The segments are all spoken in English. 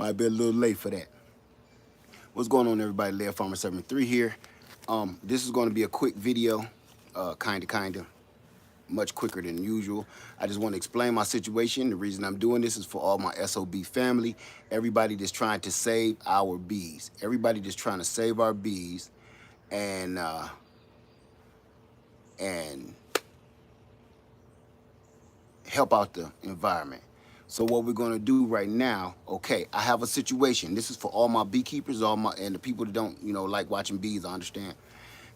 Might be a little late for that. What's going on, everybody? Lair Farmer 73 here. This is going to be a quick video, kinda, much quicker than usual. I just want to explain my situation. The reason I'm doing this is for all my SOB family, everybody that's trying to save our bees, everybody that's trying to save our bees, and help out the environment. So what we're going to do right now, okay, I have a situation. This is for all my beekeepers, and the people that don't, like watching bees, I understand.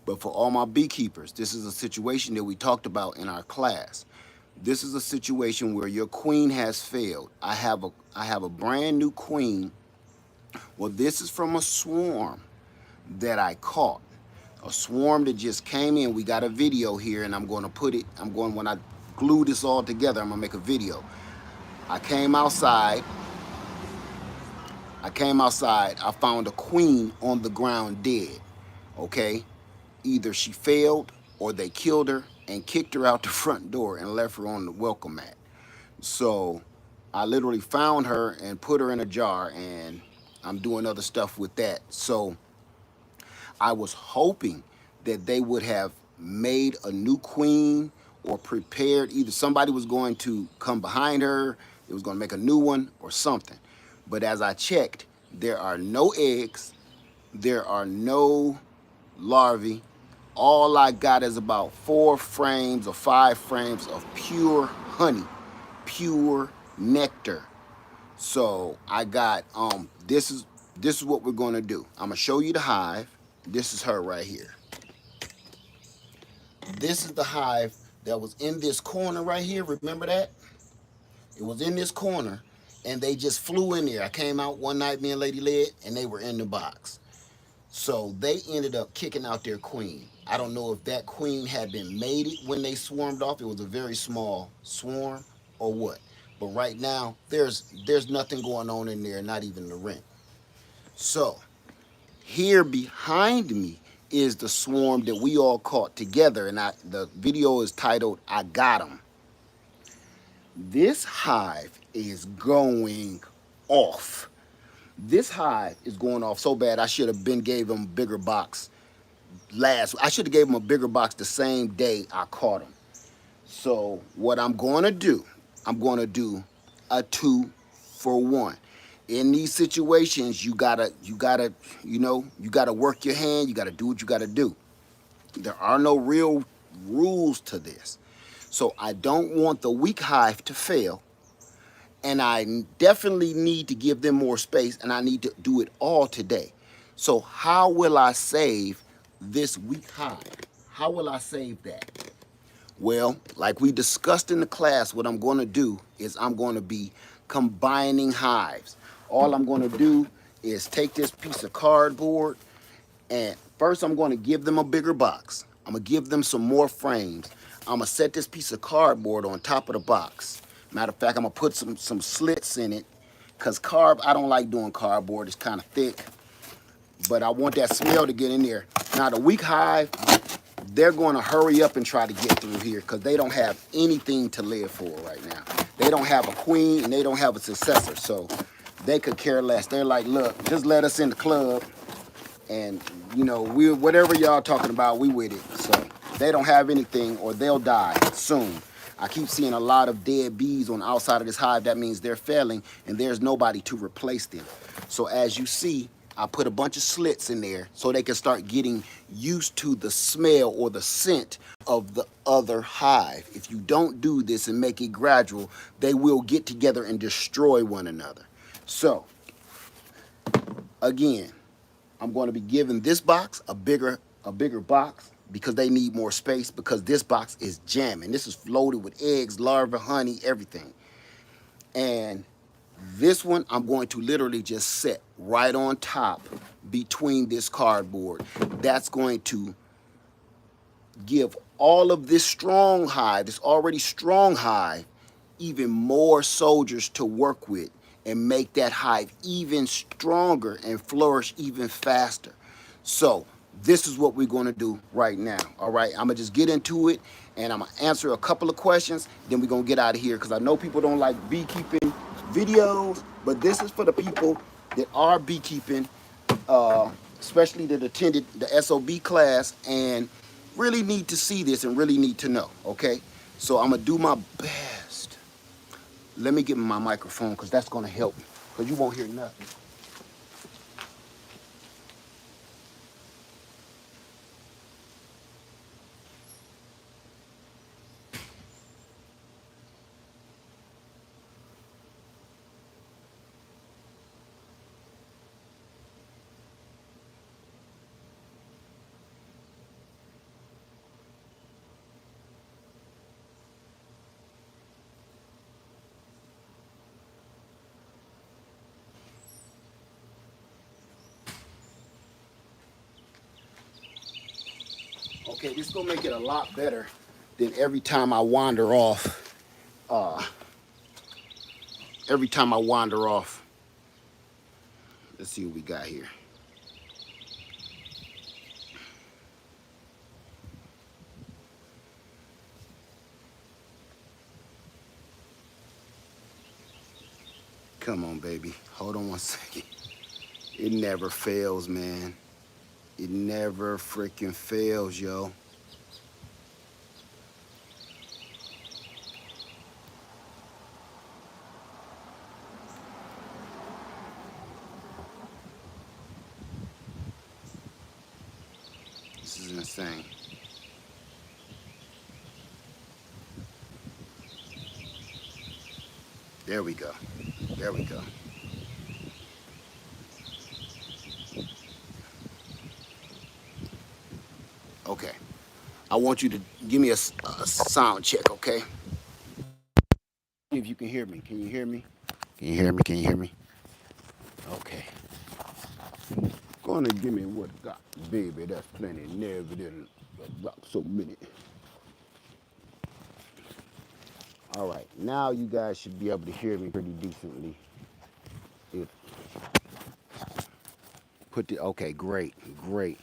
But for all my beekeepers, this is a situation that we talked about in our class. This is a situation where your queen has failed. I have a brand new queen. Well, this is from a swarm that I caught. A swarm that just came in. We got a video here, and when I glue this all together, I'm gonna make a video. I came outside, I found a queen on the ground dead, okay? Either she failed or they killed her and kicked her out the front door and left her on the welcome mat. So I literally found her and put her in a jar, and I'm doing other stuff with that. So I was hoping that they would have made a new queen or prepared, either somebody was going to come behind her, it was going to make a new one or something. But as I checked, there are no eggs, there are no larvae. All I got is about 4 frames or 5 frames of pure honey, pure nectar. So I got, this is what we're going to do. I'm going to show you the hive. This is her right here. This is the hive that was in this corner right here. Remember that? It was in this corner, and they just flew in there. I came out one night, me and Lady Led, and they were in the box. So they ended up kicking out their queen. I don't know if that queen had been mated when they swarmed off. It was a very small swarm or what. But right now, there's nothing going on in there, not even the rent. So here behind me is the swarm that we all caught together, and the video is titled, I Got 'Em. This hive is going off. This hive is going off so bad, I should have gave them a bigger box I should have gave them a bigger box the same day I caught them. So what I'm going to do, I'm going to do a 2-for-1. In these situations, you gotta work your hand. You gotta do what you gotta do. There are no real rules to this. So I don't want the weak hive to fail, and I definitely need to give them more space, and I need to do it all today. So how will I save this weak hive? How will I save that? Well, like we discussed in the class, what I'm going to do is I'm going to be combining hives. All I'm going to do is take this piece of cardboard, and first I'm going to give them a bigger box. I'm going to give them some more frames. I'm going to set this piece of cardboard on top of the box. Matter of fact, I'm going to put some slits in it, because I don't like doing cardboard. It's kind of thick, but I want that smell to get in there. Now, the weak hive, they're going to hurry up and try to get through here because they don't have anything to live for right now. They don't have a queen, and they don't have a successor, so they could care less. They're like, look, just let us in the club, and whatever y'all talking about, we with it. So they don't have anything, or they'll die soon. I keep seeing a lot of dead bees on the outside of this hive. That means they're failing, and there's nobody to replace them. So as you see, I put a bunch of slits in there so they can start getting used to the smell or the scent of the other hive. If you don't do this and make it gradual, they will get together and destroy one another. So, again, I'm going to be giving this box a bigger box because they need more space, because this box is jamming. This is loaded with eggs, larvae, honey, everything. And this one, I'm going to literally just set right on top between this cardboard. That's going to give all of this strong hive, this already strong hive, even more soldiers to work with and make that hive even stronger and flourish even faster. So this is what we're going to do right now. All right, I'm going to just get into it, and I'm going to answer a couple of questions. Then we're going to get out of here, because I know people don't like beekeeping videos, but this is for the people that are beekeeping, especially that attended the SOB class and really need to see this and really need to know, okay? So I'm gonna do my best. Let me get my microphone because that's gonna help, because you won't hear nothing. Okay, this is gonna make it a lot better than every time I wander off. Uh, every time I wander off. Let's see what we got here. Come on, baby. Hold on one second. It never fails, man. It never freaking fails, yo. This is insane. There we go. There we go. Okay. I want you to give me a sound check, okay? If you can hear me. Can you hear me? Can you hear me? Can you hear me? Okay. Go on and give me what I got. Baby, that's plenty. Never did about so many. All right. Now you guys should be able to hear me pretty decently. If put the okay, great, great.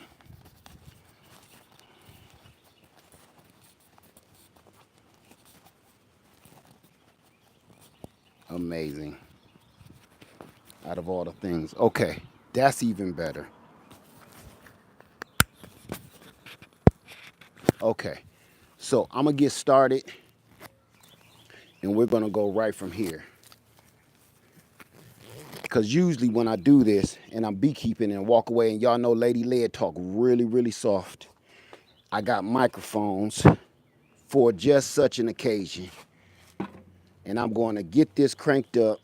Amazing. Out of all the things. Okay. That's even better. Okay. So I'm gonna get started and we're gonna go right from here. Because usually when I do this and I'm beekeeping and walk away, and y'all know Lady Led talk really, really soft, I got microphones for just such an occasion. And I'm going to get this cranked up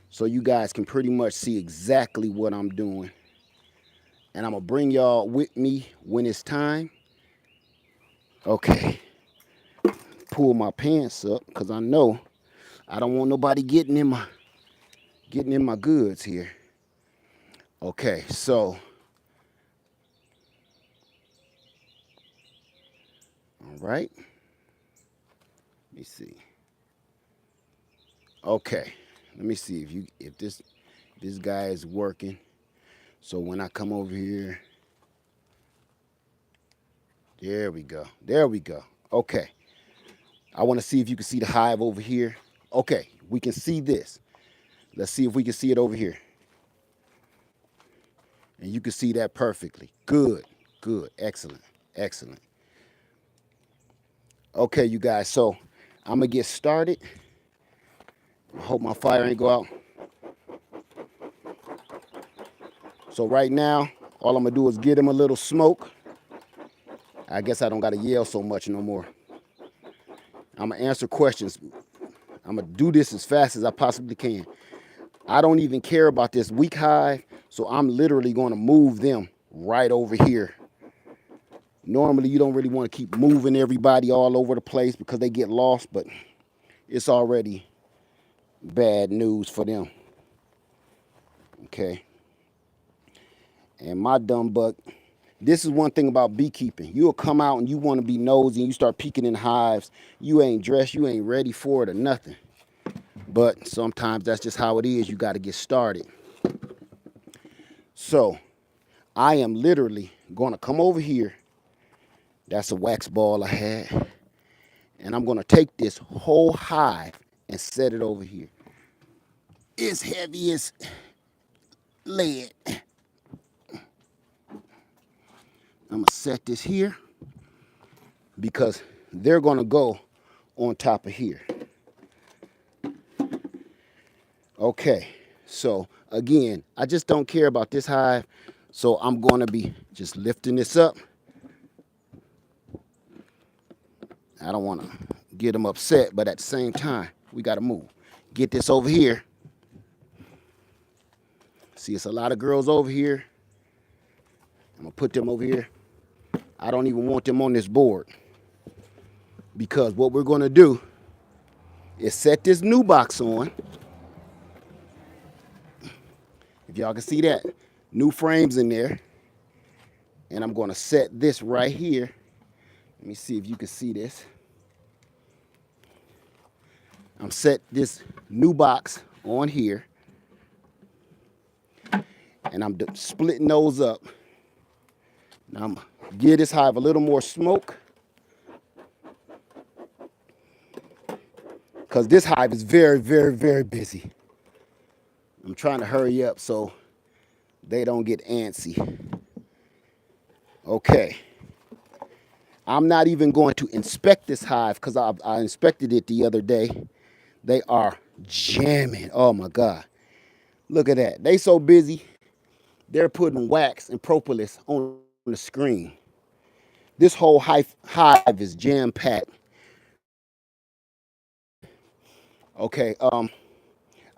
so you guys can pretty much see exactly what I'm doing. And I'm going to bring y'all with me when it's time. Okay. Pull my pants up because I know I don't want nobody getting in my goods here. Okay, so all right. Let me see. Okay. Let me see if this guy is working. So when I come over here, there we go. There we go. Okay. I want to see if you can see the hive over here. Okay, we can see this. Let's see if we can see it over here. And you can see that perfectly. Good, good, excellent, excellent. Okay, you guys, so I'm gonna get started. I hope my fire ain't go out. So right now, all I'm gonna do is get him a little smoke. I guess I don't gotta yell so much no more. I'm gonna answer questions. I'm gonna do this as fast as I possibly can. I don't even care about this weak hive, so I'm literally gonna move them right over here. Normally, you don't really want to keep moving everybody all over the place because they get lost, but it's already bad news for them. Okay. And my dumb buck, this is one thing about beekeeping. You'll come out and you want to be nosy and you start peeking in hives. You ain't dressed, you ain't ready for it or nothing. But sometimes that's just how it is. You got to get started. So I am literally going to come over here. That's a wax ball I had. And I'm going to take this whole hive and set it over here. It's heavy as lid. I'm gonna set this here because they're gonna go on top of here. Okay, so again, I just don't care about this hive, so I'm gonna be just lifting this up. I don't wanna get them upset, but at the same time, we gotta move. Get this over here. See, it's a lot of girls over here. I'm gonna put them over here. I don't even want them on this board because what we're gonna do is set this new box on. If y'all can see that, new frames in there. And I'm gonna set this right here. Let me see if you can see this. I'm set this new box on here. And I'm splitting those up. Now I'm gonna give this hive a little more smoke. Because this hive is very, very, very busy. I'm trying to hurry up so they don't get antsy. Okay. I'm not even going to inspect this hive because I inspected it the other day. They are jamming. Oh my God. Look at that. They so busy. They're putting wax and propolis on the screen. This whole hive is jam-packed. Okay,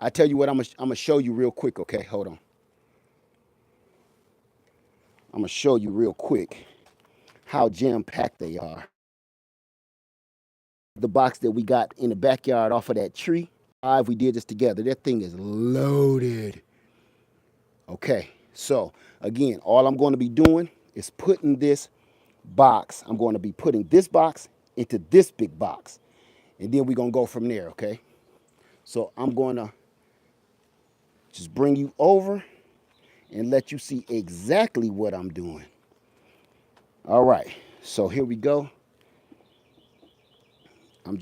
I tell you what, I'm gonna show you real quick, okay? Hold on. I'm gonna show you real quick how jam-packed they are. The box that we got in the backyard off of that tree, we did this together. That thing is loaded. Okay, so again, all I'm gonna be doing is putting this box. I'm gonna be putting this box into this big box. And then we're gonna go from there, okay? So I'm gonna just bring you over and let you see exactly what I'm doing. All right, so here we go. I'm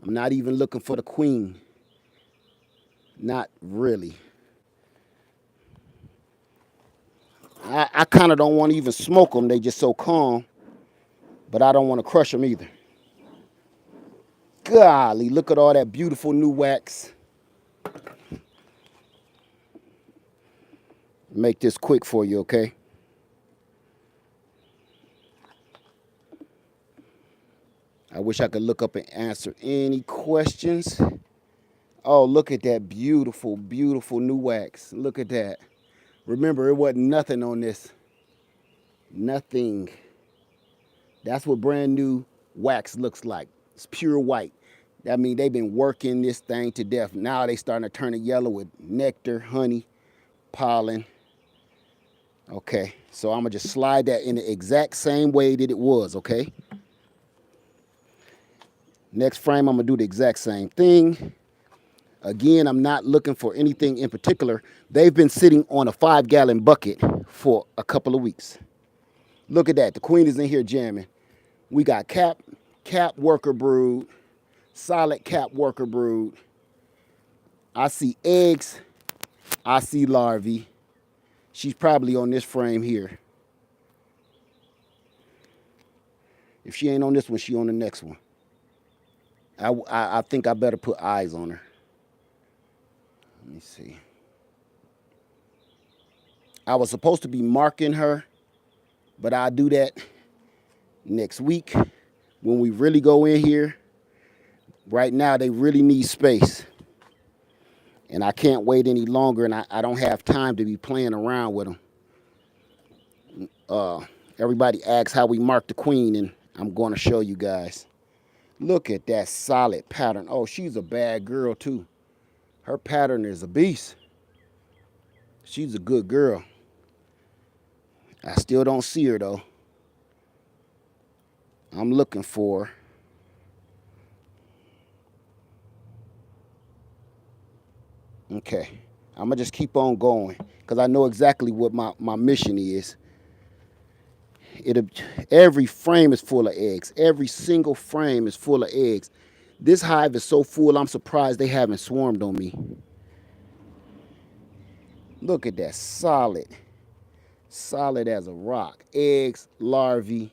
not even looking for the queen. Not really. I kind of don't want to even smoke them. They just so calm, but I don't want to crush them either. Golly, look at all that beautiful new wax. Make this quick for you, okay? I wish I could look up and answer any questions. Oh, look at that beautiful, beautiful new wax. Look at that. Remember, it wasn't nothing on this. Nothing. That's what brand new wax looks like. It's pure white. I mean, they've been working this thing to death. Now they starting to turn it yellow with nectar, honey, pollen. Okay, so I'm gonna just slide that in the exact same way that it was, okay? Next frame, I'm gonna do the exact same thing. Again, I'm not looking for anything in particular. They've been sitting on a 5-gallon bucket for a couple of weeks. Look at that, the queen is in here jamming. We got cap worker brood, solid cap worker brood. I see eggs, I see larvae. She's probably on this frame here. If she ain't on this one, she on the next one. I think I better put eyes on her. Let me see. I was supposed to be marking her, but I'll do that next week when we really go in here. Right now, they really need space. And I can't wait any longer, and I don't have time to be playing around with them. Everybody asks how we mark the queen, and I'm going to show you guys. Look at that solid pattern. Oh, she's a bad girl, too. Her pattern is a beast. She's a good girl. I still don't see her, though. I'm looking for her. Okay. I'm going to just keep on going because I know exactly what my mission is. Every frame is full of eggs. Every single frame is full of eggs. This hive is so full, I'm surprised they haven't swarmed on me. Look at that, solid. Solid as a rock. Eggs, larvae,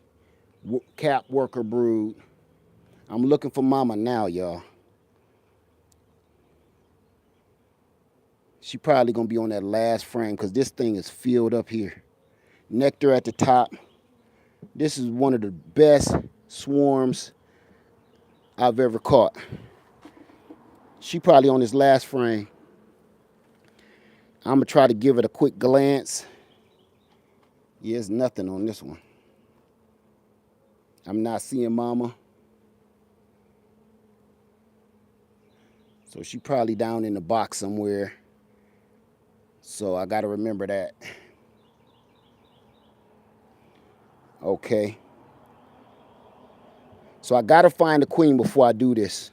cap worker brood. I'm looking for mama now, y'all. She probably gonna be on that last frame because this thing is filled up here. Nectar at the top. This is one of the best swarms I've ever caught. She probably on this last frame. I'm gonna try to give it a quick glance. Yeah, there's nothing on this one. I'm not seeing mama. So she probably down in the box somewhere. So I gotta remember that. Okay. So I gotta find the queen before I do this.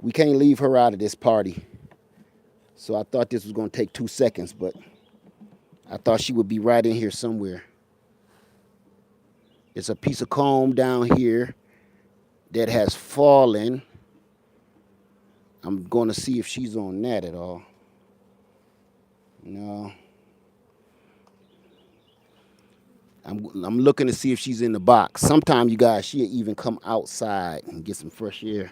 We can't leave her out of this party. So I thought this was gonna take 2 seconds, but I thought she would be right in here somewhere. It's a piece of comb down here that has fallen. I'm gonna see if she's on that at all. No. I'm looking to see if she's in the box. Sometimes, you guys, she'll even come outside and get some fresh air.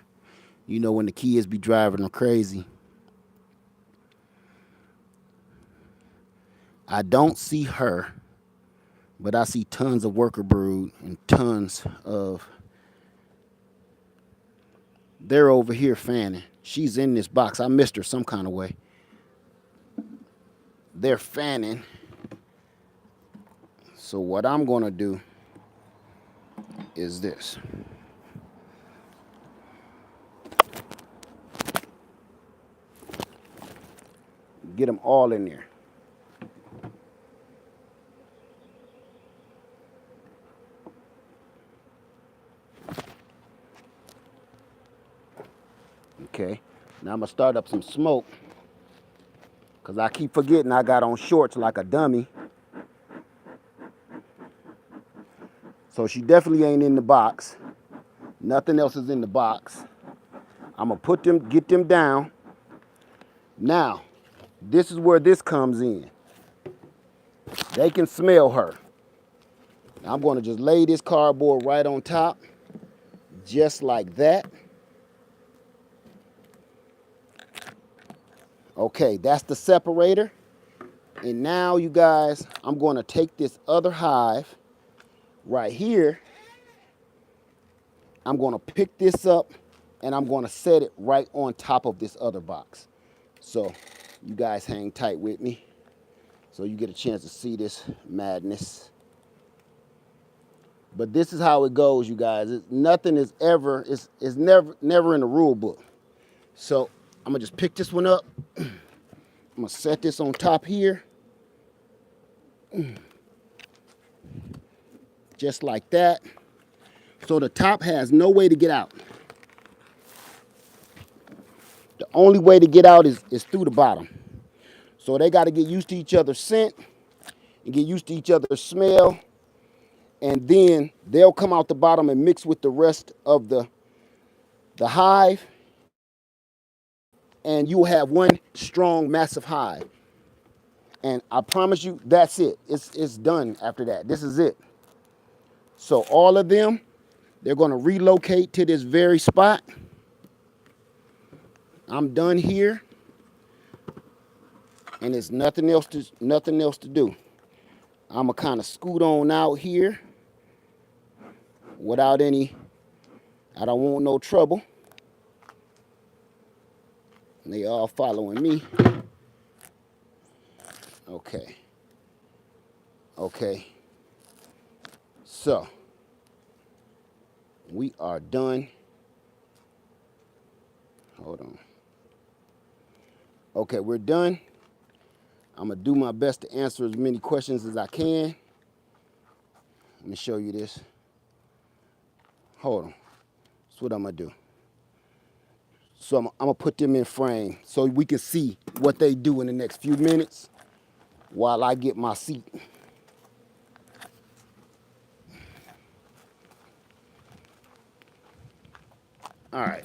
You know, when the kids be driving them crazy. I don't see her, but I see tons of worker brood and tons of... They're over here fanning. She's in this box. I missed her some kind of way. They're fanning. So what I'm going to do is this. Get them all in there. Okay. Now I'm going to start up some smoke because I keep forgetting I got on shorts like a dummy. So she definitely ain't in the box. Nothing else is in the box. I'm going to put them, get them down. Now, this is where this comes in. They can smell her. Now I'm going to just lay this cardboard right on top, just like that. Okay, that's the separator. And now, you guys, I'm going to take this other hive right here. I'm going to pick this up and I'm going to set it right on top of this other box. So you guys hang tight with me so you get a chance to see this madness. But this is how it goes, you guys. Nothing is ever, it's never in the rule book. So I'm gonna just pick this one up. I'm gonna set this on top here. Just like that. So the top has no way to get out. The only way to get out is through the bottom. So they got to get used to each other's scent and get used to each other's smell. And then they'll come out the bottom and mix with the rest of the hive. And you will have one strong, massive hive. And I promise you, that's it. It's done after that. This is it. So all of them, they're going to relocate to this very spot. I'm done here. And there's nothing else to do. I'm going to kind of scoot on out here without any, I don't want no trouble. And they all following me. Okay. Okay. So, we are done. Hold on. Okay, we're done. I'm going to do my best to answer as many questions as I can. Let me show you this. Hold on. That's what I'm going to do. So I'm going to put them in frame so we can see what they do in the next few minutes while I get my seat. All right.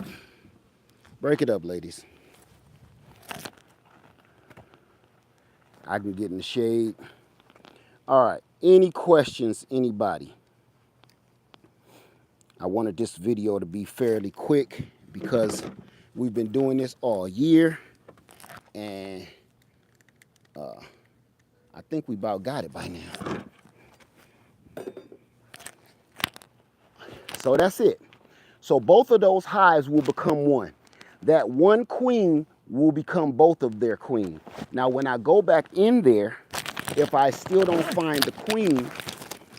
Break it up, ladies. I can get in the shade. All right. Any questions, anybody? I wanted this video to be fairly quick because we've been doing this all year, and I think we about got it by now. So that's it. So both of those hives will become one. That one queen will become both of their queen. Now, when I go back in there, if I still don't find the queen,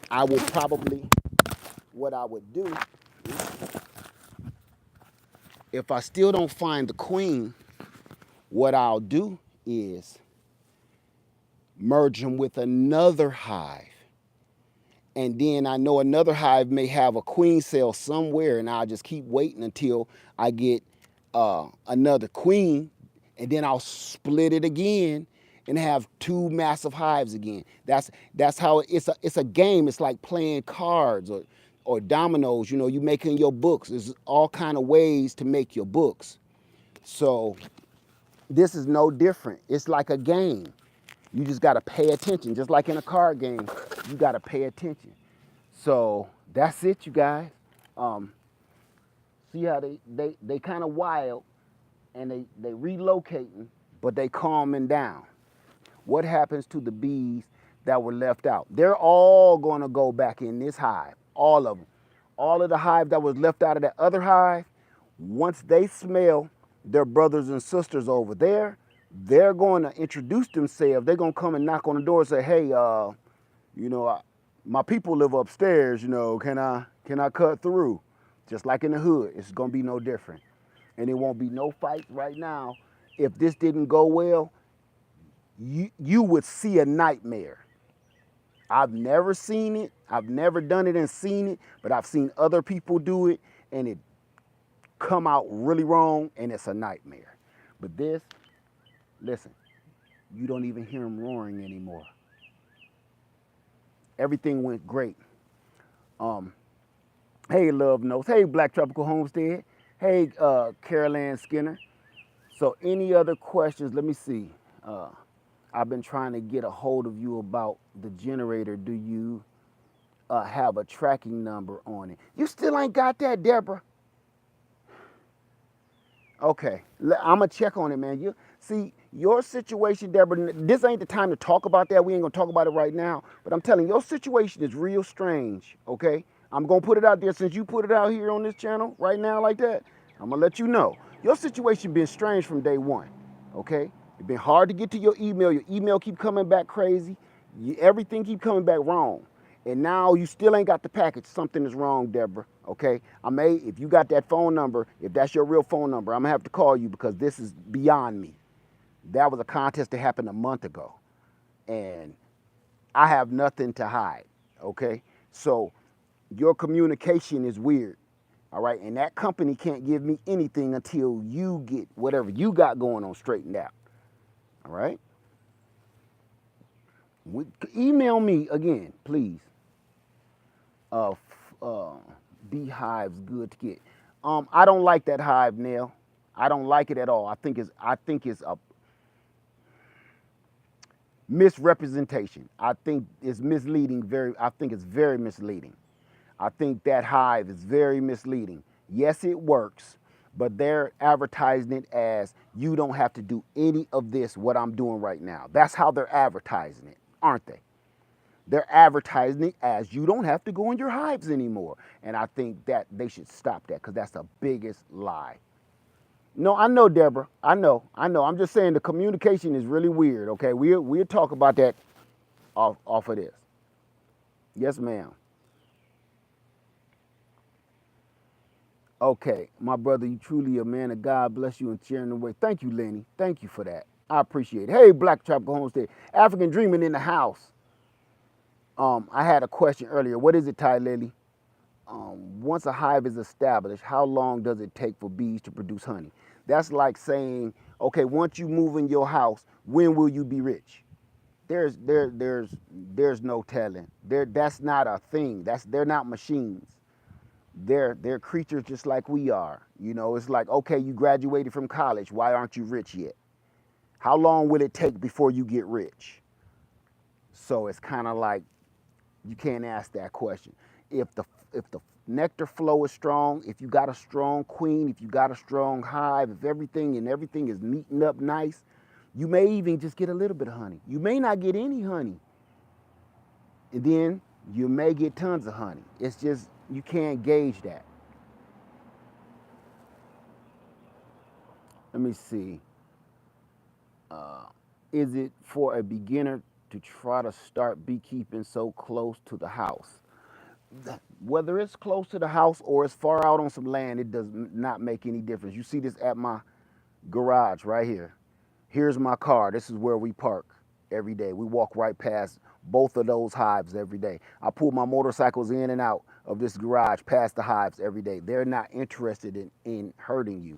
I will probably, what I would do, if I still don't find the queen, what I'll do is merge them with another hive. And then I know another hive may have a queen cell somewhere, and I'll just keep waiting until I get another queen, and then I'll split it again and have two massive hives again. That's how it's a game. It's like playing cards or dominoes. You know, you making your books. There's all kind of ways to make your books. So this is no different. It's like a game. You just got to pay attention. Just like in a card game, you got to pay attention. So that's it, you guys. See how they kind of wild, and they relocating, but they calming down. What happens to the bees that were left out? They're all going to go back in this hive, all of them. All of the hive that was left out of that other hive, once they smell their brothers and sisters over there, they're going to introduce themselves. They're going to come and knock on the door and say, hey, you know, my people live upstairs, you know, can I cut through? Just like in the hood, it's going to be no different. And it won't be no fights right now. If this didn't go well, you would see a nightmare. I've never seen it. I've never done it and seen it, but I've seen other people do it, and it come out really wrong, and it's a nightmare. But this, listen, you don't even hear them roaring anymore. Everything went great. Hey, Love Notes. Hey, Black Tropical Homestead. Hey, Carol Ann Skinner. So any other questions? Let me see. I've been trying to get a hold of you about the generator. Do you have a tracking number on it? You still ain't got that, Deborah? Okay, I'm gonna check on it, man. You see, your situation, Deborah, this ain't the time to talk about that. We ain't gonna talk about it right now, but I'm telling you, your situation is real strange, okay? I'm gonna put it out there since you put it out here on this channel right now like that. I'm gonna let you know. Your situation been strange from day one, okay? It's been hard to get to your email. Your email keep coming back crazy. Everything keep coming back wrong. And now you still ain't got the package. Something is wrong, Deborah, okay? If you got that phone number, if that's your real phone number, I'm gonna have to call you because this is beyond me. That was a contest that happened a month ago. And I have nothing to hide, okay? So your communication is weird, all right? And that company can't give me anything until you get whatever you got going on straightened out, all right? Email me again, please. Beehive's good to get. I don't like that hive, Neil. I don't like it at all. I think it's a misrepresentation. I think it's misleading. I think it's very misleading. I think that hive is very misleading. Yes, it works, but they're advertising it as you don't have to do any of this, what I'm doing right now. That's how they're advertising it, aren't they? They're advertising it as you don't have to go in your hives anymore. And I think that they should stop that because that's the biggest lie. No, I know, Deborah. I know. I'm just saying the communication is really weird, okay? We'll talk about that off of this. Yes, ma'am. Okay, my brother, you truly a man of God. Bless you and sharing the way. Thank you, Lenny. Thank you for that. I appreciate it. Hey, Black Tropical Homestead. African Dreaming in the house. I had a question earlier. What is it, Ty Lily? Once a hive is established, how long does it take for bees to produce honey? That's like saying, okay, once you move in your house, when will you be rich? There's no telling. That's not a thing. They're not machines. They're creatures just like we are. You know, it's like, okay, you graduated from college. Why aren't you rich yet? How long will it take before you get rich? So it's kind of like you can't ask that question. If the nectar flow is strong, if you got a strong queen, if you got a strong hive, if everything is meeting up nice, you may even just get a little bit of honey. You may not get any honey. And then you may get tons of honey. It's just you can't gauge that. Let me see. Is it for a beginner to try to start beekeeping so close to the house? Whether it's close to the house or it's far out on some land, it does not make any difference. You see this at my garage right here. Here's my car. This is where we park every day. We walk right past both of those hives every day. I pull my motorcycles in and out of this garage past the hives every day. They're not interested in hurting you,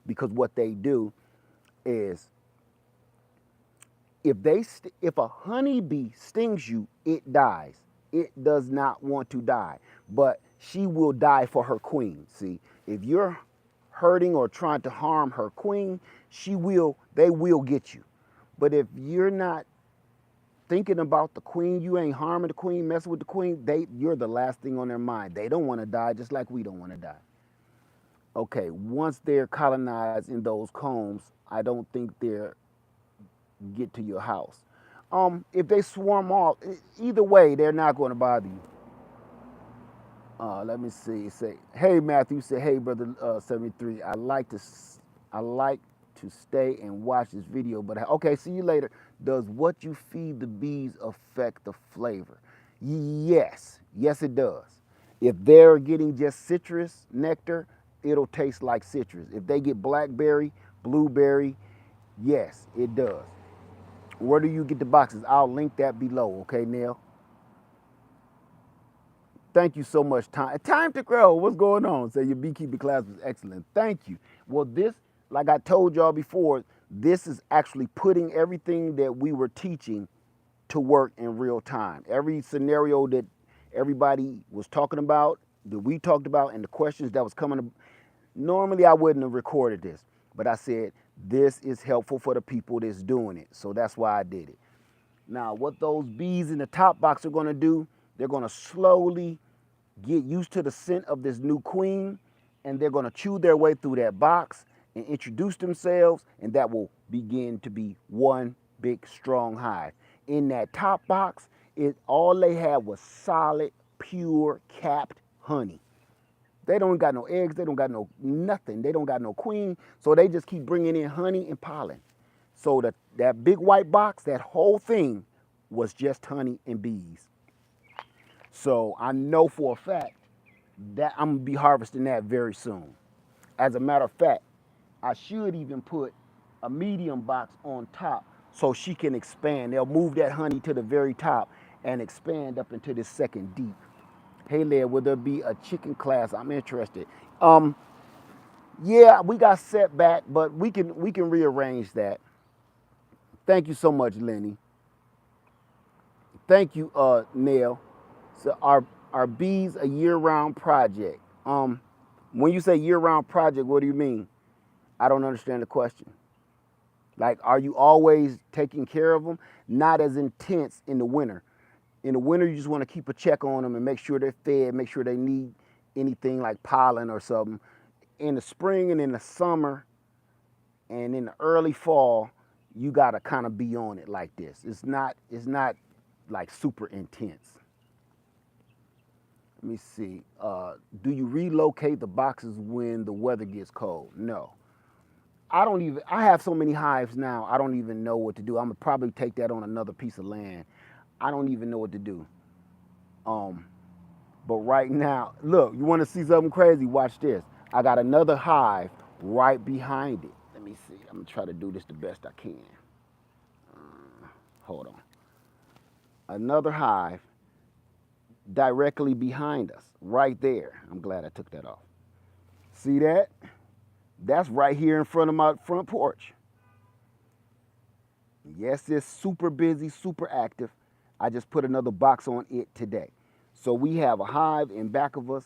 because what they do is if a honeybee stings you, it dies. It does not want to die, but she will die for her queen. See, if you're hurting or trying to harm her queen, they will get you. But if you're not thinking about the queen, you ain't harming the queen, messing with the queen, you're the last thing on their mind. They don't want to die just like we don't want to die. Okay, once they're colonized in those combs, I don't think they're get to your house. If they swarm off, either way, they're not going to bother you. Let me see. Say, hey Matthew. Say, hey brother 73. I like to stay and watch this video, but okay. See you later. Does what you feed the bees affect the flavor? Yes, yes it does. If they're getting just citrus nectar, it'll taste like citrus. If they get blackberry, blueberry, yes, it does. Where do you get the boxes? I'll link that below. Okay, Neil. Thank you so much. Time to grow. What's going on? Say your beekeeping class was excellent. Thank you. Well, this, like I told y'all before, this is actually putting everything that we were teaching to work in real time. Every scenario that everybody was talking about, that we talked about, and the questions that was coming. Normally, I wouldn't have recorded this, but I said this is helpful for the people that's doing it. So that's why I did it. Now, what those bees in the top box are going to do, they're going to slowly get used to the scent of this new queen, and they're going to chew their way through that box and introduce themselves, and that will begin to be one big strong hive. In that top box, all they had was solid, pure, capped honey. They don't got no eggs, they don't got no nothing, they don't got no queen, so they just keep bringing in honey and pollen. So that big white box, that whole thing was just honey and bees. So I know for a fact that I'm gonna be harvesting that very soon. As a matter of fact, I should even put a medium box on top so she can expand. They'll move that honey to the very top and expand up into this second deep. Hey Leah, will there be a chicken class? I'm interested. Yeah, we got set back, but we can rearrange that. Thank you so much, Lenny. Thank you, Neil. So are bees a year-round project? When you say year-round project, what do you mean? I don't understand the question. Like, are you always taking care of them? Not as intense in the winter. In the winter, you just want to keep a check on them and make sure they're fed, make sure they need anything like pollen or something. In the spring and in the summer and in the early fall, you got to kind of be on it like this. It's not like super intense. Let me see. Do you relocate the boxes when the weather gets cold? No. I have so many hives now, I don't even know what to do. I'm gonna probably take that on another piece of land. I don't even know what to do. But right now, look, you wanna see something crazy? Watch this. I got another hive right behind it. Let me see, I'm gonna try to do this the best I can. Hold on. Another hive directly behind us, right there. I'm glad I took that off. See that? That's right here in front of my front porch. Yes, it's super busy, super active. I just put another box on it today. So we have a hive in back of us.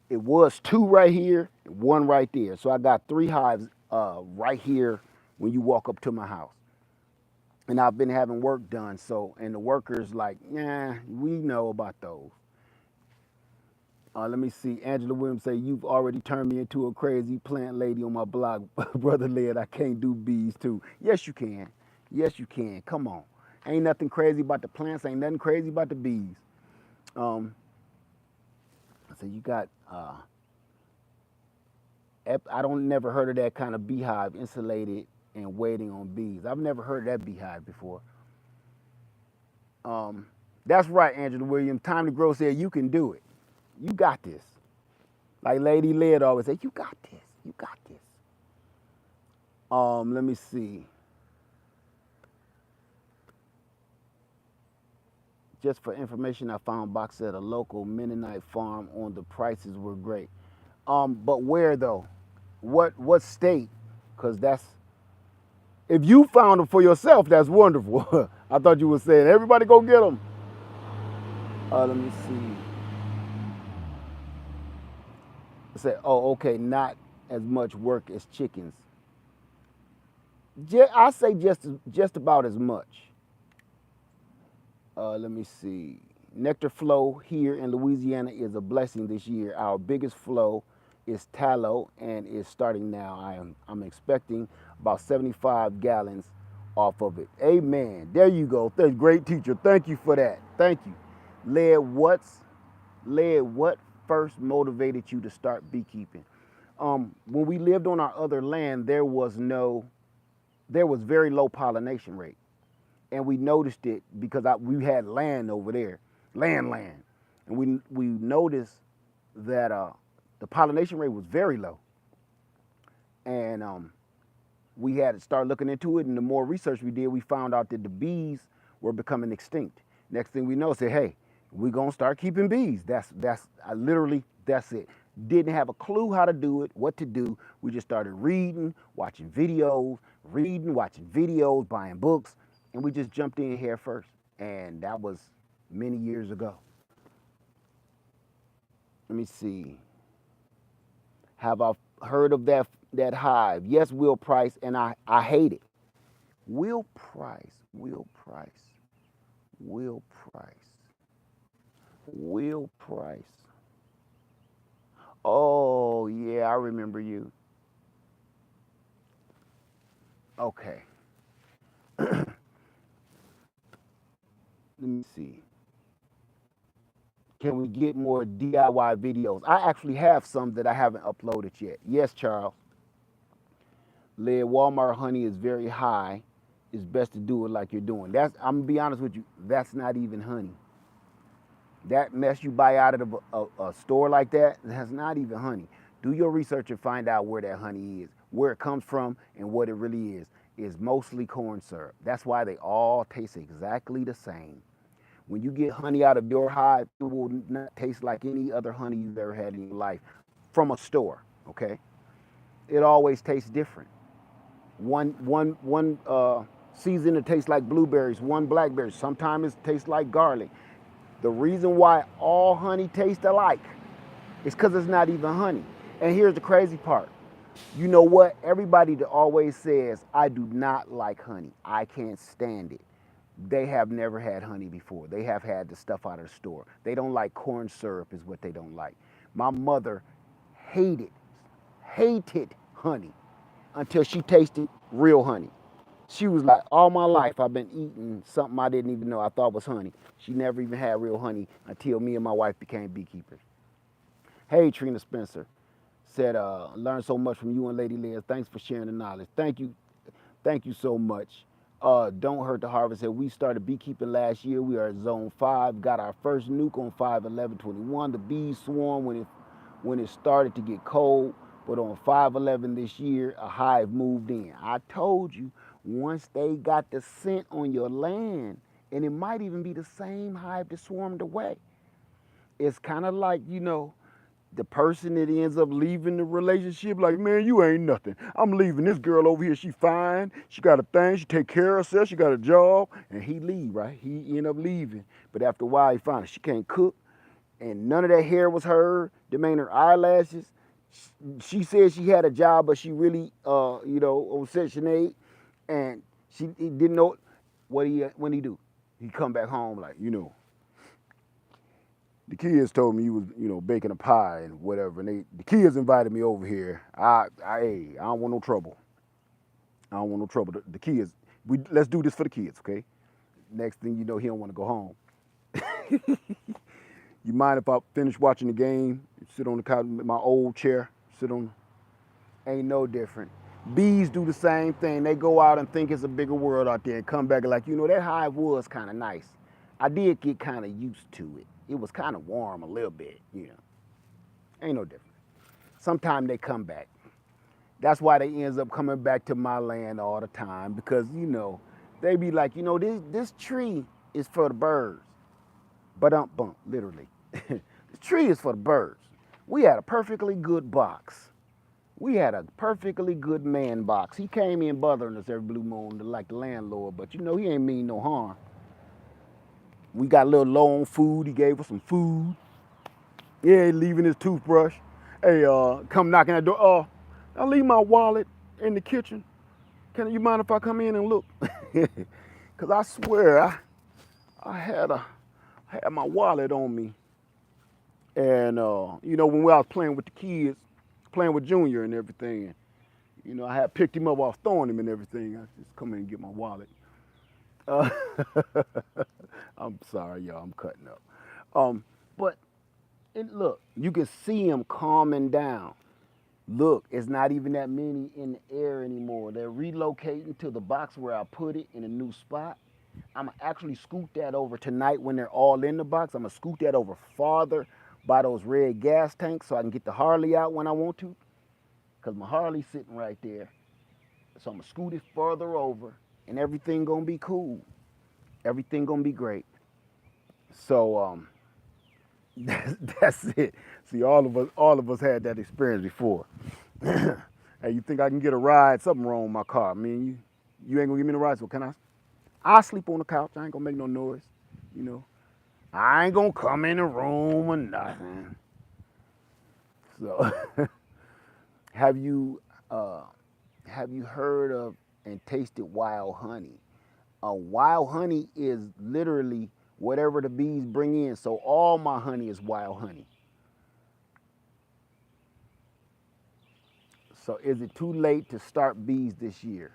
It was 2 right here, 1 right there. So I got 3 hives right here when you walk up to my house. And I've been having work done, so, and the workers like, nah, we know about those. Let me see. Angela Williams say, you've already turned me into a crazy plant lady on my blog. Brother Led, I can't do bees too. Yes, you can. Yes, you can. Come on. Ain't nothing crazy about the plants. Ain't nothing crazy about the bees. So you got, I don't never heard of that kind of beehive, insulated and waiting on bees. I've never heard of that beehive before. That's right, Angela Williams. Time to Grow said, you can do it. You got this. Like Lady Led always say, you got this. You got this. Let me see. Just for information, I found box at a local Mennonite farm on the prices were great. But where though? What state? Because that's, if you found them for yourself, that's wonderful. I thought you were saying everybody go get them. Let me see. I said, oh, okay, not as much work as chickens. I say just about as much. Let me see. Nectar flow here in Louisiana is a blessing this year. Our biggest flow is tallow and is starting now. I'm expecting about 75 gallons off of it. Amen. There you go. Great teacher. Thank you for that. Thank you. Led, what first motivated you to start beekeeping? When we lived on our other land, there was very low pollination rate. And we noticed it because we had land over there, land. And we noticed that the pollination rate was very low. And we had to start looking into it. And the more research we did, we found out that the bees were becoming extinct. Next thing we know, say, hey, we're going to start keeping bees. That's it. Didn't have a clue how to do it, what to do. We just started reading, watching videos, buying books. And we just jumped in here first. And that was many years ago. Let me see. Have I heard of that hive? Yes, Will Price, and I hate it. Will Price. Oh, yeah, I remember you. Okay. Let me see. Can we get more DIY videos? I actually have some that I haven't uploaded yet. Yes, Charles. Lead, Walmart honey is very high. It's best to do it like you're doing. I'm gonna be honest with you. That's not even honey. That mess you buy out of a store like that's not even honey. Do your research and find out where that honey is, where it comes from, and what it really is. It's mostly corn syrup. That's why they all taste exactly the same. When you get honey out of your hive, it will not taste like any other honey you've ever had in your life from a store, okay? It always tastes different. One season it tastes like blueberries, one blackberry. Sometimes it tastes like garlic. The reason why all honey tastes alike is because it's not even honey. And here's the crazy part. You know what? Everybody that always says, I do not like honey. I can't stand it. They have never had honey before. They have had the stuff out of the store. They don't like corn syrup is what they don't like. My mother hated honey until she tasted real honey. She was like, all my life I've been eating something I didn't even know I thought was honey. She never even had real honey until me and my wife became beekeepers. Hey, Trina Spencer said, learned so much from you and Lady Liz. Thanks for sharing the knowledge. Thank you so much. Don't Hurt the Harvest said, we started beekeeping last year. We are at zone 5, got our first nuke on 5/11/21. The bees swarmed when it started to get cold, but on 5/11 this year, a hive moved in. I told you, once they got the scent on your land, and it might even be the same hive that swarmed away. It's kind of like, the person that ends up leaving the relationship, like, man, you ain't nothing. I'm leaving this girl over here. She fine. She got a thing. She take care of herself. She got a job. And he leave, right? He end up leaving. But after a while, he found she can't cook. And none of that hair was her. Them ain't her eyelashes. She said she had a job, but she really, on Section 8. And he didn't know what when he do. He come back home like, the kids told me you was, baking a pie and whatever, and the kids invited me over here. Hey, I don't want no trouble. I don't want no trouble. The kids, let's do this for the kids, okay? Next thing you know, he don't want to go home. You mind if I finish watching the game, sit on the couch, my old chair, sit on, ain't no different. Bees do the same thing. They go out and think it's a bigger world out there and come back like, that hive was kind of nice. I did get kind of used to it. It was kind of warm a little bit, Ain't no different. Sometimes they come back. That's why they ends up coming back to my land all the time because, they be like, this tree is for the birds. Bump, literally. This tree is for the birds. We had a perfectly good box. We had a perfectly good man box. He came in bothering us every blue moon like the landlord, but he ain't mean no harm. We got a little low on food. He gave us some food. Yeah, leaving his toothbrush. Hey, come knocking at the door. I leave my wallet in the kitchen. Can you mind if I come in and look? Cause I swear I had my wallet on me. And when I was playing with the kids, playing with Junior and everything, I had picked him up, I was throwing him and everything. I just come in and get my wallet. I'm sorry, y'all, I'm cutting up. But look, you can see him calming down. Look, it's not even that many in the air anymore. They're relocating to the box where I put it in a new spot. I'm going to actually scoot that over tonight when they're all in the box. I'm going to scoot that over farther by those red gas tanks so I can get the Harley out when I want to. Because my Harley's sitting right there. So I'm going to scoot it further over and everything going to be cool. Everything going to be great. So that's it. See, all of us had that experience before. Hey, you think I can get a ride? Something wrong with my car. I mean, you ain't gonna give me the ride, so can I? I'll sleep on the couch. I ain't gonna make no noise. I ain't gonna come in the room or nothing. So, have you heard of and tasted wild honey? Wild honey is literally whatever the bees bring in. So all my honey is wild honey. So is it too late to start bees this year?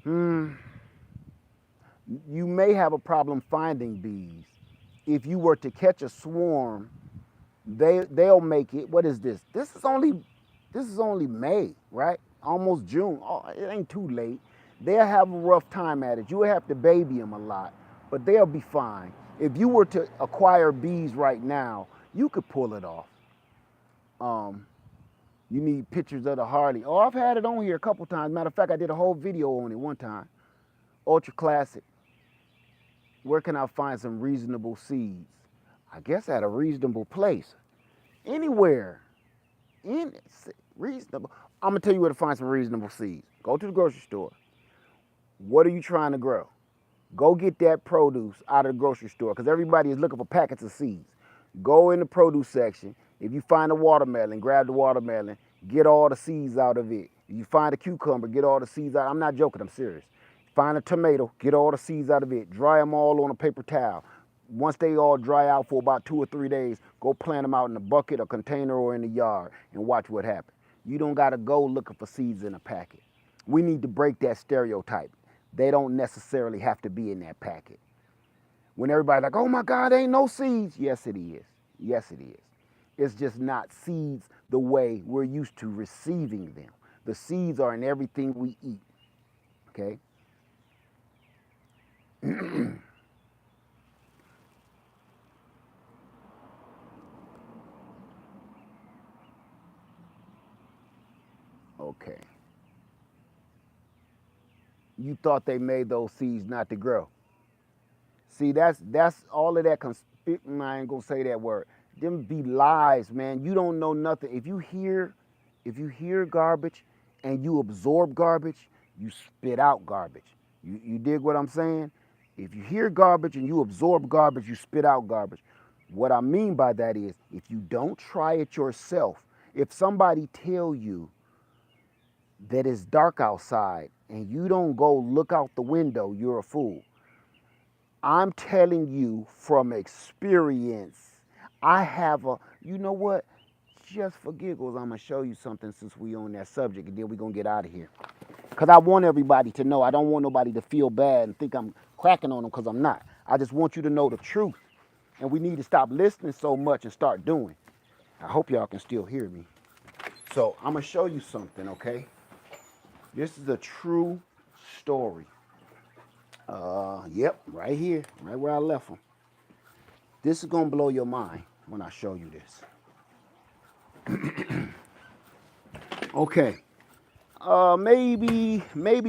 You may have a problem finding bees. If you were to catch a swarm, they'll make it. What is this? This is only May, right? Almost June. Oh, it ain't too late. They'll have a rough time at it. You will have to baby them a lot, but they'll be fine. If you were to acquire bees right now, you could pull it off. You need pictures of the Harley. Oh, I've had it on here a couple times. Matter of fact, I did a whole video on it one time. Ultra classic. Where can I find some reasonable seeds? I guess at a reasonable place. Anywhere. Reasonable. I'm going to tell you where to find some reasonable seeds. Go to the grocery store. What are you trying to grow? Go get that produce out of the grocery store because everybody is looking for packets of seeds. Go in the produce section. If you find a watermelon, grab the watermelon, get all the seeds out of it. If you find a cucumber, get all the seeds out. I'm not joking, I'm serious. Find a tomato, get all the seeds out of it. Dry them all on a paper towel. Once they all dry out for about 2 or 3 days, go plant them out in a bucket, a container, or in the yard and watch what happens. You don't got to go looking for seeds in a packet. We need to break that stereotype. They don't necessarily have to be in that packet. When everybody's like, oh my God, ain't no seeds. Yes, it is. Yes, it is. It's just not seeds the way we're used to receiving them. The seeds are in everything we eat. Okay? Okay. You thought they made those seeds not to grow. See, that's all of that. I ain't gonna say that word. Them be lies, man. You don't know nothing. If you hear garbage and you absorb garbage, you spit out garbage. You dig what I'm saying? If you hear garbage and you absorb garbage, you spit out garbage. What I mean by that is if you don't try it yourself, if somebody tell you that it's dark outside and you don't go look out the window, you're a fool. I'm telling you from experience. I have a, you know what? Just for giggles, I'm going to show you something since we on that subject, and then we're going to get out of here. Because I want everybody to know. I don't want nobody to feel bad and think I'm cracking on them, because I'm not. I just want you to know the truth. And we need to stop listening so much and start doing. I hope y'all can still hear me. So I'm going to show you something, okay? This is a true story. Yep, right here, right where I left them. This is going to blow your mind when I show you this. Okay. Maybe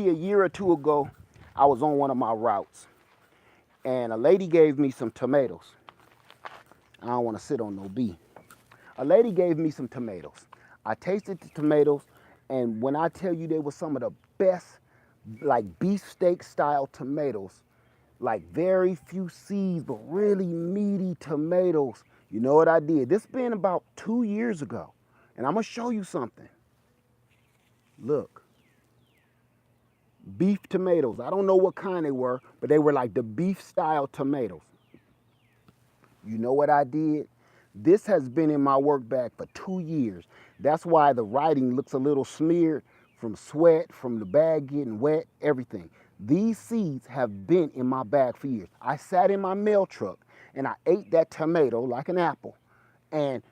a year or two ago, I was on one of my routes, and a lady gave me some tomatoes. I don't want to sit on no B. A lady gave me some tomatoes. I tasted the tomatoes, and when I tell you they were some of the best, like beefsteak style tomatoes, like very few seeds, but really meaty tomatoes. You know what I did? This been about 2 years ago, and I'm gonna show you something. Look. Beef tomatoes. I don't know what kind they were, but they were like the beef style tomatoes. You know what I did? This has been in my work bag for 2 years. That's why the writing looks a little smeared from sweat, from the bag getting wet, everything. These seeds have been in my bag for years. I sat in my mail truck and I ate that tomato like an apple. And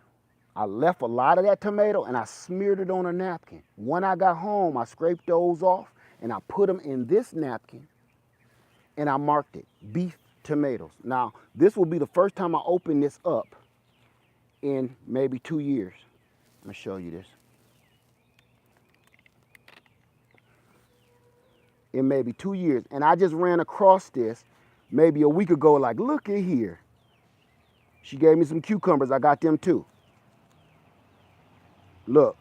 I left a lot of that tomato and I smeared it on a napkin. When I got home, I scraped those off and I put them in this napkin and I marked it, beef tomatoes. Now, this will be the first time I open this up in maybe 2 years. I'm gonna show you this. In maybe 2 years. And I just ran across this maybe a week ago, like, look at here. She gave me some cucumbers, I got them too. Look,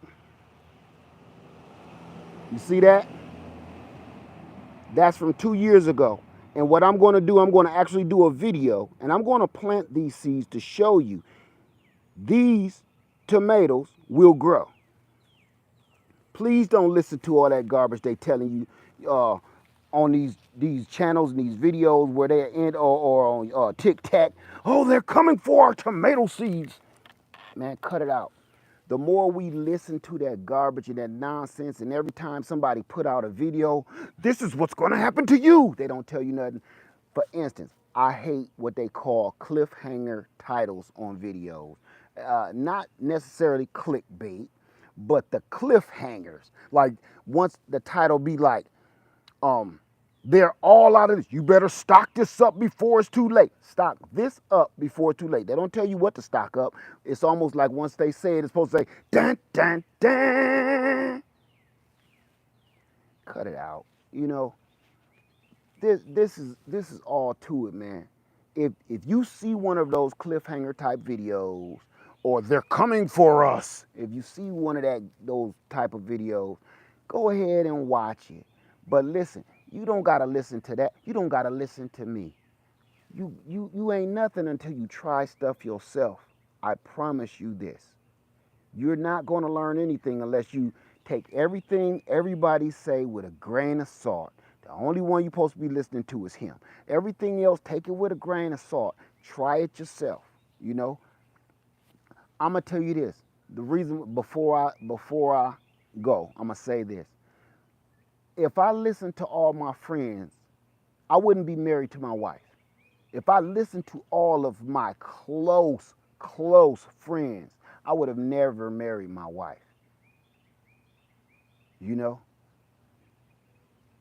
you see that? That's from 2 years ago. And what I'm going to do, I'm going to actually do a video and I'm going to plant these seeds to show you these tomatoes will grow. Please don't listen to all that garbage they telling you on these channels and these videos where they're in or on TikTok. Oh, they're coming for our tomato seeds. Man, cut it out. The more we listen to that garbage and that nonsense, and every time somebody put out a video, this is what's going to happen to you. They don't tell you nothing. For instance, I hate what they call cliffhanger titles on videos. Not necessarily clickbait, but the cliffhangers. Like once the title be like, they're all out of this. You better stock this up before it's too late. Stock this up before it's too late. They don't tell you what to stock up. It's almost like once they say it, it's supposed to say, dun, dun, dun. Cut it out. You know, this is all to it, man. If you see one of those cliffhanger type videos, or they're coming for us, if you see one of those type of videos, go ahead and watch it. But listen, you don't gotta listen to that. You don't gotta listen to me. You ain't nothing until you try stuff yourself. I promise you this. You're not gonna learn anything unless you take everything everybody say with a grain of salt. The only one you're supposed to be listening to is him. Everything else, take it with a grain of salt. Try it yourself. You know. I'm gonna tell you this. The reason before I go, I'm gonna say this. If I listened to all my friends, I wouldn't be married to my wife. If I listened to all of my close friends, I would have never married my wife. You know?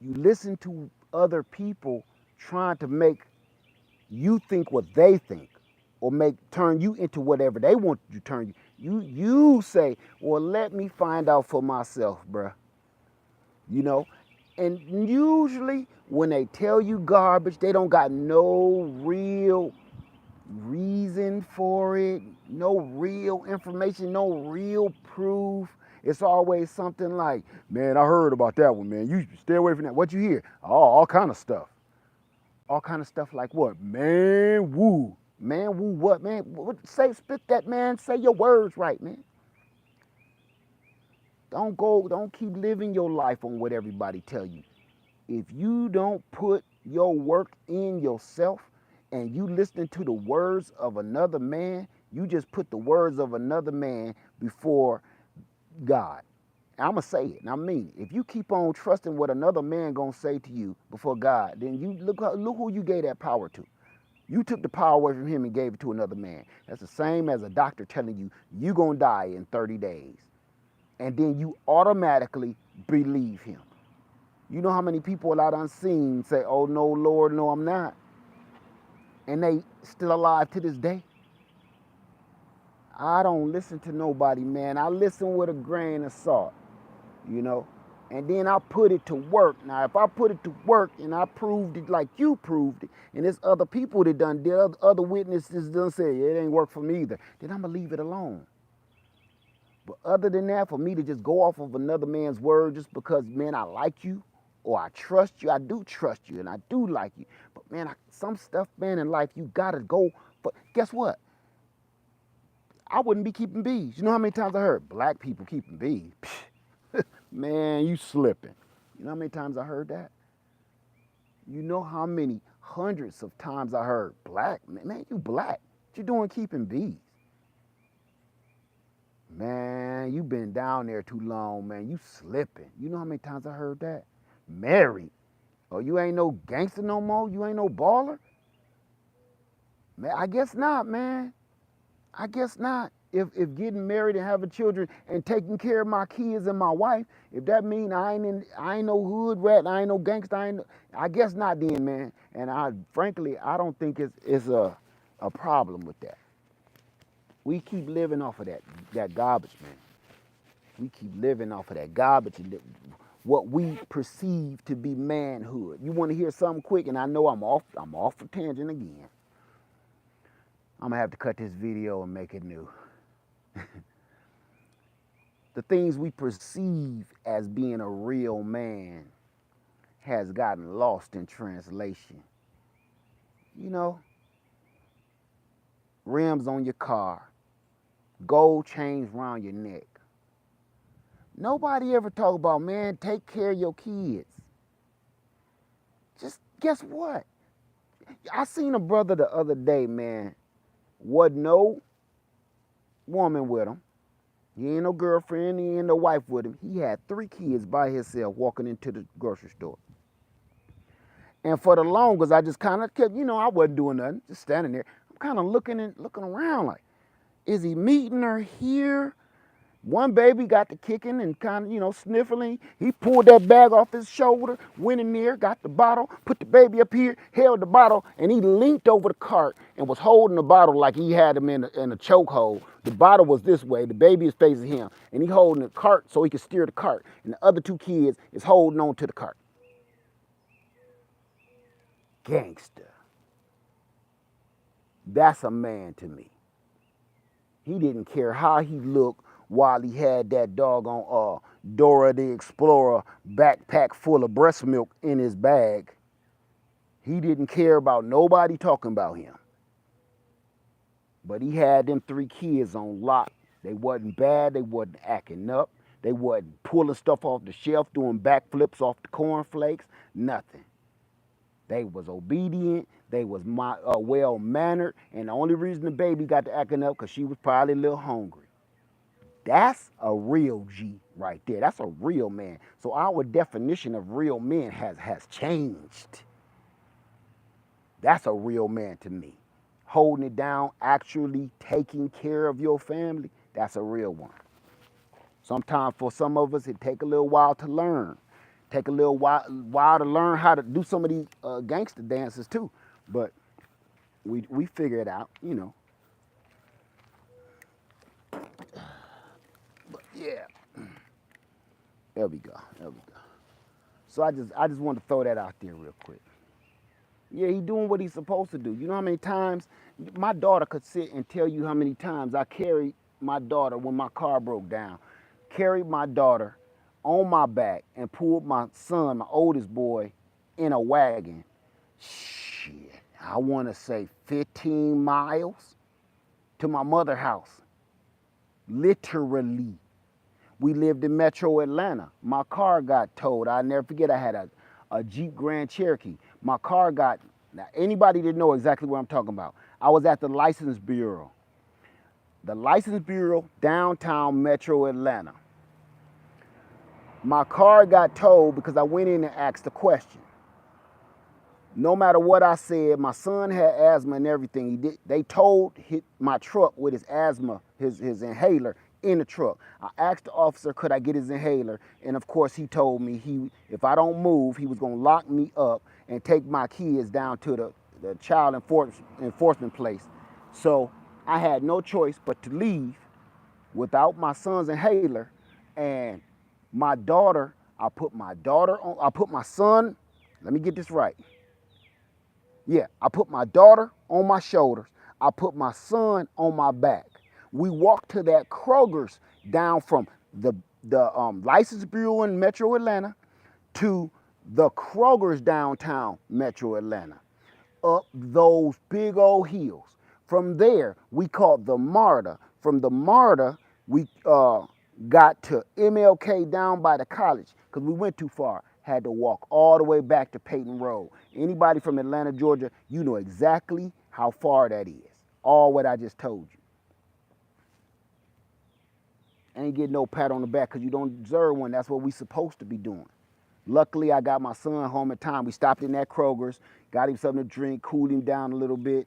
You listen to other people trying to make you think what they think or turn you into whatever they want you to turn you. You say, well, let me find out for myself, bruh. You know? And usually when they tell you garbage, they don't got no real reason for it, no real information, no real proof. It's always something like, man, I heard about that one, man. You stay away from that. What you hear? Oh, all kind of stuff. All kind of stuff like what? Man, woo. Man, woo what, man? Spit that, man. Say your words right, man. Don't keep living your life on what everybody tell you. If you don't put your work in yourself and you listening to the words of another man, you just put the words of another man before God. I'm gonna say it, and I mean it. If you keep on trusting what another man gonna say to you before God, then you look who you gave that power to. You took the power away from him and gave it to another man. That's the same as a doctor telling you you gonna die in 30 days, and then you automatically believe him. You know how many people out unseen say, "Oh no, Lord, no, I'm not," and they still alive to this day. I don't listen to nobody, man. I listen with a grain of salt, you know, and then I put it to work. Now, if I put it to work and I proved it like you proved it, and there's other people that done did, other witnesses done say it ain't work for me either, then I'm gonna leave it alone. But other than that, for me to just go off of another man's word just because, man, I like you or I trust you, I do trust you and I do like you. But man, some stuff, man, in life you gotta go. But guess what? I wouldn't be keeping bees. You know how many times I heard black people keeping bees? Man, you slipping. You know how many times I heard that? You know how many hundreds of times I heard black? Man, you black. What you doing keeping bees? Man, you been down there too long, man. You slipping. You know how many times I heard that? Married. Oh, you ain't no gangster no more? You ain't no baller? Man, I guess not, man. I guess not. If getting married and having children and taking care of my kids and my wife, if that mean I ain't no hood rat, I ain't no gangster, I guess not then, man. And frankly, I don't think it's a problem with that. We keep living off of that garbage, man. We keep living off of that garbage and what we perceive to be manhood. You want to hear something quick, and I know I'm off for tangent again. I'm gonna have to cut this video and make it new. The things we perceive as being a real man has gotten lost in translation. You know, rims on your car, gold chains around your neck. Nobody ever talk about, man, take care of your kids. Just guess what? I seen a brother the other day, man, wasn't no woman with him. He ain't no girlfriend, he ain't no wife with him. He had 3 kids by himself walking into the grocery store. And for the longest, I just kind of kept, I wasn't doing nothing, just standing there. I'm kind of looking around like, is he meeting her here? One baby got to kicking and kind of, sniffling. He pulled that bag off his shoulder, went in there, got the bottle, put the baby up here, held the bottle, and he leaned over the cart and was holding the bottle like he had him in a chokehold. The bottle was this way, the baby is facing him, and he holding the cart so he could steer the cart. And the other 2 kids is holding on to the cart. Gangster. That's a man to me. He didn't care how he looked while he had that doggone Dora the Explorer backpack full of breast milk in his bag. He didn't care about nobody talking about him. But he had them 3 kids on lock. They wasn't bad. They wasn't acting up. They wasn't pulling stuff off the shelf, doing backflips off the cornflakes. Nothing. They was obedient. They was well-mannered. And the only reason the baby got to acting up because she was probably a little hungry. That's a real G right there. That's a real man. So our definition of real men has changed. That's a real man to me. Holding it down, actually taking care of your family, that's a real one. Sometimes for some of us, it take a little while to learn. Take a little while to learn how to do some of these gangster dances too. But we figure it out, But yeah. There we go. So I just want to throw that out there real quick. Yeah, he doing what he's supposed to do. You know how many times my daughter could sit and tell you how many times I carried my daughter when my car broke down. Carried my daughter on my back and pulled my son, my oldest boy, in a wagon. Shit, I want to say 15 miles to my mother's house. Literally. We lived in Metro Atlanta. My car got towed. I never forget. I had a Jeep Grand Cherokee. My car got. Now, anybody that know exactly what I'm talking about, I was at the License Bureau. The License Bureau, downtown Metro Atlanta. My car got towed because I went in and asked a question. No matter what I said, my son had asthma and everything. They towed my truck with his asthma, his inhaler in the truck. I asked the officer, could I get his inhaler? And of course, he told me if I don't move, he was going to lock me up and take my kids down to the child enforcement place. So I had no choice but to leave without my son's inhaler. And my daughter, I put my son, let me get this right. Yeah, I put my daughter on my shoulders. I put my son on my back. We walked to that Kroger's down from the License Bureau in Metro Atlanta to the Kroger's downtown Metro Atlanta, up those big old hills. From there, we caught the MARTA. From the MARTA, we got to MLK down by the college because we went too far. Had to walk all the way back to Peyton Road. Anybody from Atlanta, Georgia, you know exactly how far that is. All what I just told you. Ain't getting no pat on the back because you don't deserve one. That's what we supposed to be doing. Luckily, I got my son home in time. We stopped in that Kroger's, got him something to drink, cooled him down a little bit.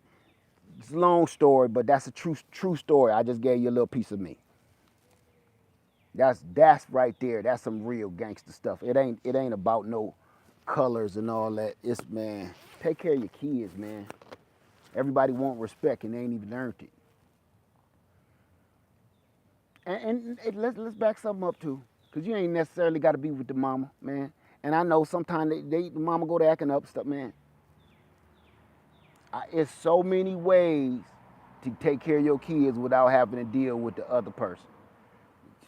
It's a long story, but that's a true story. I just gave you a little piece of me. That's right there. That's some real gangster stuff. It ain't about no colors and all that. It's, man, take care of your kids, man. Everybody want respect and they ain't even earned it. And let's back something up too, because you ain't necessarily got to be with the mama, man. And I know sometimes the mama go to acting up stuff, man. It's so many ways to take care of your kids without having to deal with the other person.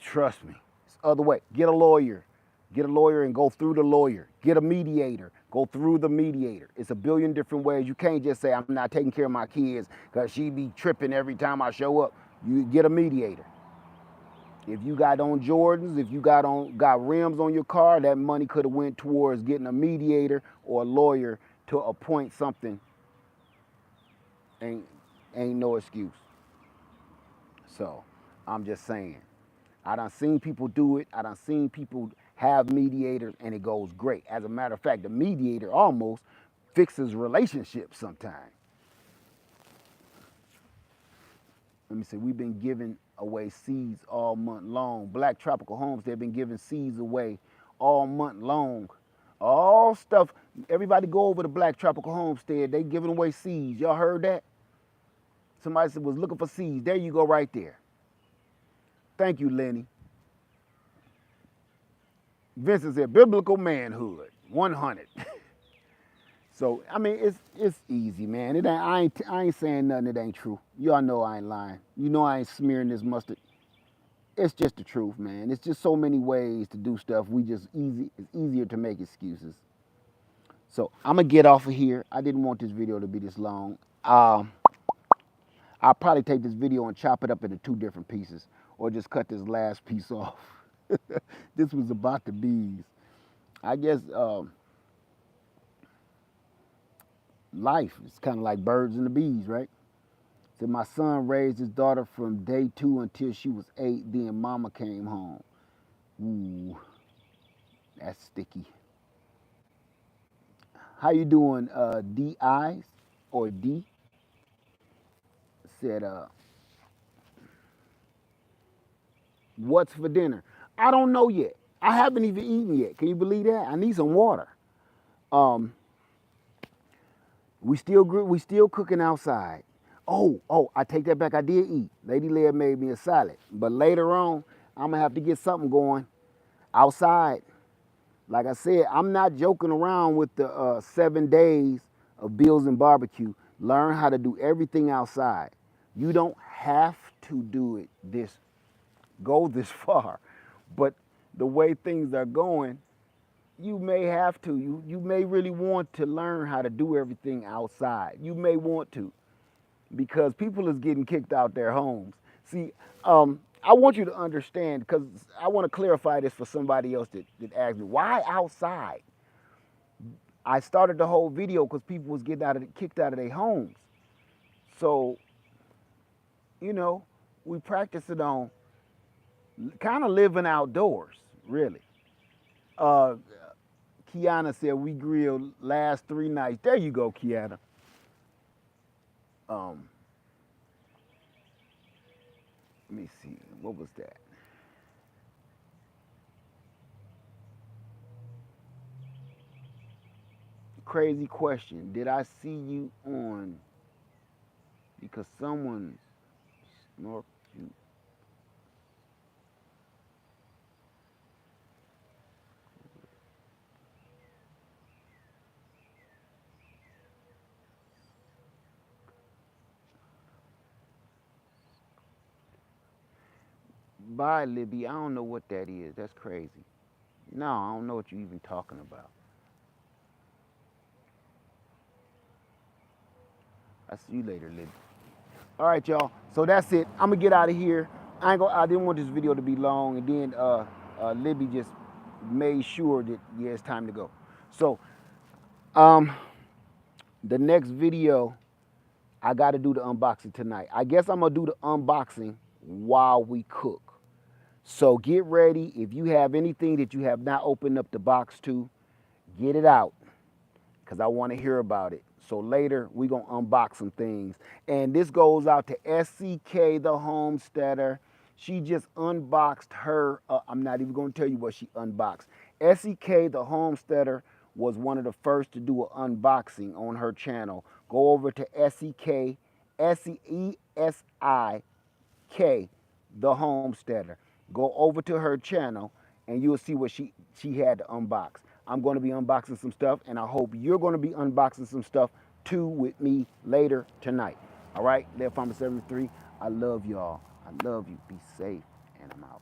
Trust me, it's the other way. Get a lawyer. Get a lawyer and go through the lawyer. Get a mediator. Go through the mediator. It's a billion different ways. You can't just say, I'm not taking care of my kids because she be tripping every time I show up. You get a mediator. If you got on Jordans, if you got rims on your car, that money could have went towards getting a mediator or a lawyer to appoint something. Ain't no excuse. So I'm just saying. I done seen people do it. I done seen people have mediators and it goes great. As a matter of fact, the mediator almost fixes relationships sometimes. Let me see, we've been giving away seeds all month long. Black Tropical Homes, they've been giving seeds away all month long. All stuff. Everybody go over to Black Tropical Homestead. They giving away seeds. Y'all heard that? Somebody said was looking for seeds. There you go right there. Thank you, Lenny. Vincent said, biblical manhood, 100. So, I mean, it's easy, man. I ain't saying nothing that ain't true. Y'all know I ain't lying. You know I ain't smearing this mustard. It's just the truth, man. It's just so many ways to do stuff. It's easier to make excuses. So, I'm going to get off of here. I didn't want this video to be this long. I'll probably take this video and chop it up into 2 different pieces or just cut this last piece off. This was about the bees. I guess life is kind of like birds and the bees, right? So my son raised his daughter from day 2 until she was 8. Then mama came home. Ooh, that's sticky. How you doing, D.I.? Or D? Said, what's for dinner? I don't know yet. I haven't even eaten yet. Can you believe that? I need some water. We still cooking outside. Oh, I take that back. I did eat. Lady Leah made me a salad. But later on, I'm going to have to get something going outside. Like I said, I'm not joking around with the 7 days of Bills and Barbecue. Learn how to do everything outside. You don't have to do it go this far. But the way things are going, you may have to. You may really want to learn how to do everything outside. You may want to, because people is getting kicked out their homes. See, I want you to understand, because I want to clarify this for somebody else that asked me, why outside? I started the whole video because people was getting kicked out of their homes. So, you know, we practice it on kind of living outdoors, really. Uh, Kiana said we grilled last 3 nights. There you go, Kiana. Um, Let me see. What was that? Crazy question. Did I see you on because someone snorked you? Bye, Libby. I don't know what that is. That's crazy. No, I don't know what you're even talking about. I'll see you later, Libby. All right, y'all. So that's it. I'm gonna get out of here. I didn't want this video to be long, and then Libby just made sure that yeah, it's time to go. So um, the next video, I got to do the unboxing tonight. I guess I'm gonna do the unboxing while we cook. So get ready. If you have anything that you have not opened up the box to, get it out because I want to hear about it. So later we're gonna unbox some things. And this goes out to SCK the homesteader. She just unboxed her. I'm not even gonna tell you what she unboxed. SCK the homesteader was one of the first to do an unboxing on her channel. Go over to SCK, SESIK, the homesteader. Go over to her channel and you'll see what she had to unbox. I'm going to be unboxing some stuff, and I hope you're going to be unboxing some stuff too with me later tonight. All right, Left Farmer 73, I love y'all. I love you. Be safe, and I'm out.